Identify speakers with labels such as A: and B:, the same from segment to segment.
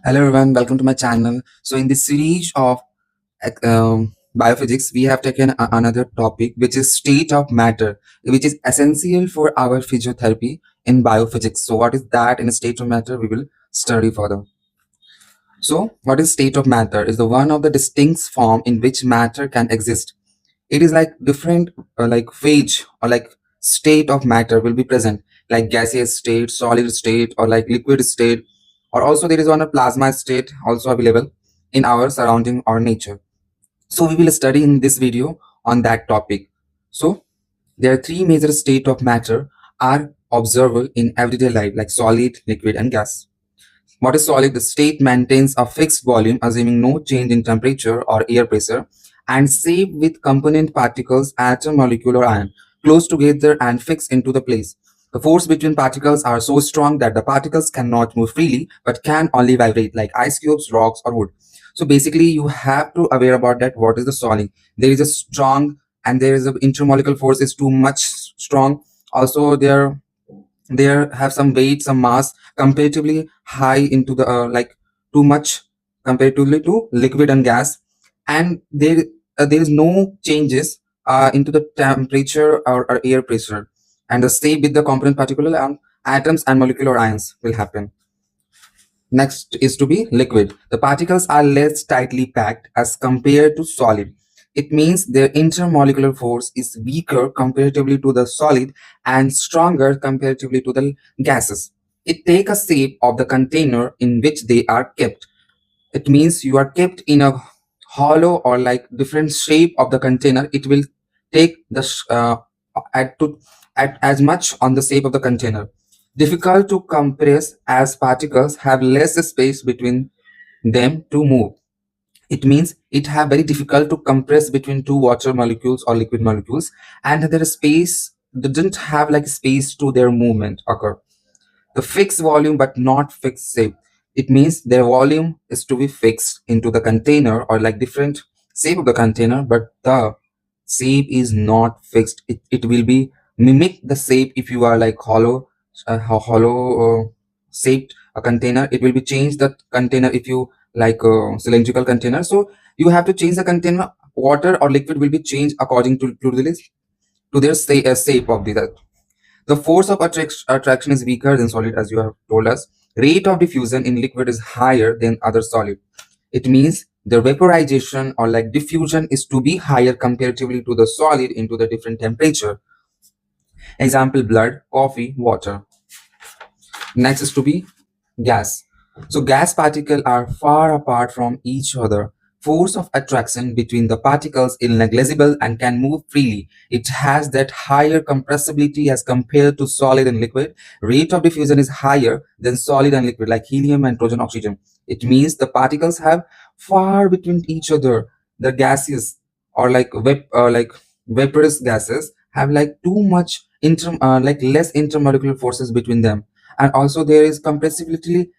A: Hello everyone, welcome to my channel. So in this series of biophysics, we have taken another topic which is state of matter, which is essential for our physiotherapy in biophysics. So what is that in a state of matter? We will study further. So what is state of matter? Is the one of the distinct form in which matter can exist. It is like different like phase or like state of matter will be present, like gaseous state, solid state, or like liquid state, or also there is one a plasma state also available in our surrounding or nature. So we will study in this video on that topic. So there are three major state of matter are observable in everyday life, like solid, liquid, and gas. What is solid? The state maintains a fixed volume, assuming no change in temperature or air pressure, and safe with component particles, atom, molecule, or ion, close together and fixed into the place. The force between particles are so strong that the particles cannot move freely, but can only vibrate, like ice cubes, rocks, or wood. So basically, you have to aware about that. What is the solid? There is a strong, and there is a intermolecular force is too much strong. Also, there have some weight, some mass comparatively high into the like too much comparatively to liquid and gas, and there is no changes into the temperature or air pressure, and the same with the component particle atoms and molecular ions will happen. Next is to be liquid. The particles are less tightly packed as compared to solid. It means their intermolecular force is weaker comparatively to the solid and stronger comparatively to the gases. It takes a shape of the container in which they are kept. It means you are kept in a hollow or like different shape of the container. It will take the at as much on the shape of the container. Difficult to compress as particles have less space between them to move. It means it have very difficult to compress between two water molecules or liquid molecules, and their space doesn't have like space to their movement occur. The fixed volume but not fixed shape. It means their volume is to be fixed into the container or like different shape of the container, but the shape is not fixed. It will be mimic the shape. If you are like hollow shaped a container, it will be change the container. If you like a cylindrical container, so you have to change the container. Water or liquid will be changed according to their shape of the force of attraction is weaker than solid, as you have told us. Rate of diffusion in liquid is higher than other solid. It means the vaporization or like diffusion is to be higher comparatively to the solid into the different temperature. Example, blood, coffee, water. Next is to be gas. So gas particles are far apart from each other. Force of attraction between the particles is negligible and can move freely. It has that higher compressibility as compared to solid and liquid. Rate of diffusion is higher than solid and liquid, like helium, nitrogen, oxygen. It means the particles have far between each other. The gases or like vaporous gases have like too much like less intermolecular forces between them, and also there is compressibility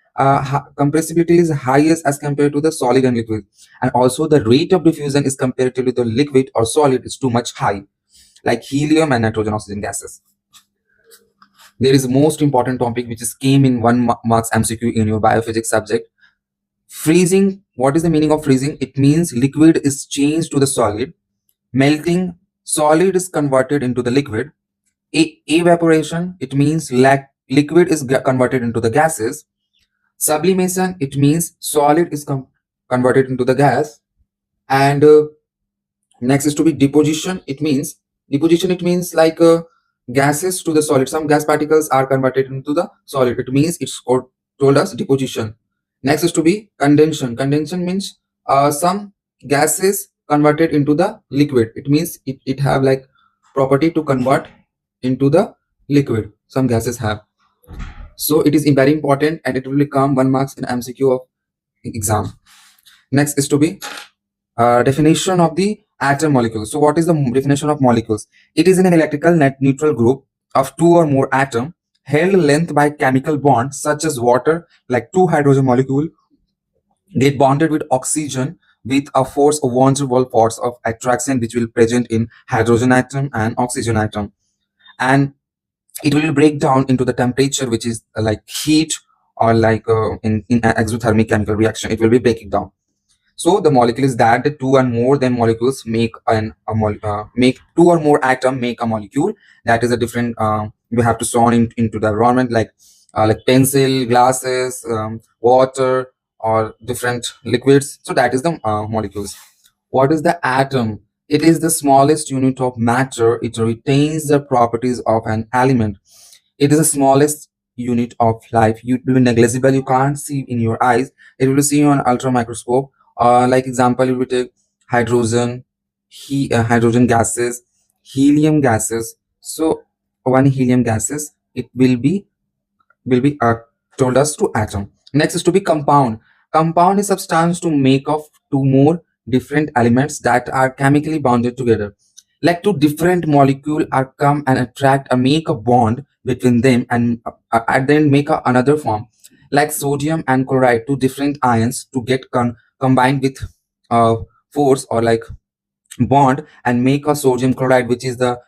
A: is highest as compared to the solid and liquid, and also the rate of diffusion is comparatively the liquid or solid is too much high, like helium and nitrogen oxygen gases. There is a most important topic which is came in marks MCQ in your biophysics subject. Freezing. What is the meaning of freezing? It means liquid is changed to the solid. Melting, solid is converted into the liquid. Evaporation, it means liquid is converted into the gases. Sublimation, it means solid is converted into the gas. And next is to be deposition. It means like gases to the solid. Some gas particles are converted into the solid. It means told us deposition. Next is to be condensation. Condensation means some gases converted into the liquid. It means it have like property to convert into the liquid. Some gases have. So it is very important, and it will become 1 marks in MCQ of exam. Next is to be definition of the atom molecule. So what is the definition of molecules? It is an electrical net neutral group of two or more atom held length by chemical bonds, such as water, like two hydrogen molecule get bonded with oxygen with a force of van der Waals force of attraction, which will present in hydrogen atom and oxygen atom, and it will break down into the temperature, which is like heat or like in an exothermic chemical reaction, it will be breaking down. So the molecule is that the two and more than molecules make make two or more atom make a molecule. That is a different we have to sawn into the environment, like pencil, glasses, water, or different liquids. So that is the molecules. What is the atom? It is the smallest unit of matter. It retains the properties of an element. It is the smallest unit of life. You will be negligible. You can't see in your eyes. It will be seen on ultra microscope. Like example, you will take hydrogen, hydrogen gases, helium gases. So one helium gases, it will be told us to atom. Next is to be compound. Compound is substance to make of two more different elements that are chemically bonded together. Like two different molecule are come and attract and make a bond between them, and at the end make another form. Like sodium and chloride, two different ions to get combined with uh, force, or like bond, and make a sodium chloride, which is the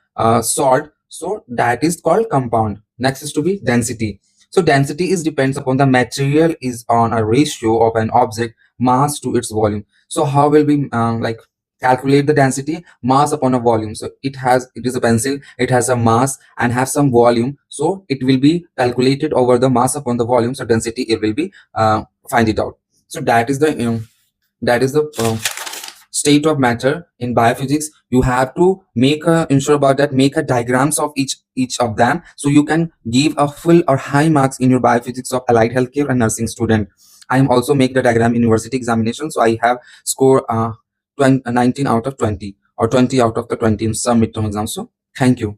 A: salt. So that is called compound. Next is to be density. So density is depends upon the material is on a ratio of an object mass to its volume. So how will we like calculate the density? Mass upon a volume. So it is a pencil, it has a mass and have some volume, so it will be calculated over the mass upon the volume. So density, it will be find it out. So that is the state of matter in biophysics. You have to make a ensure about that, make a diagrams of each of them, so you can give a full or high marks in your biophysics of allied healthcare and nursing student. I am also make the diagram in university examination, so I have score 19 out of 20 or 20 out of the 20 in some midterm exams. So thank you.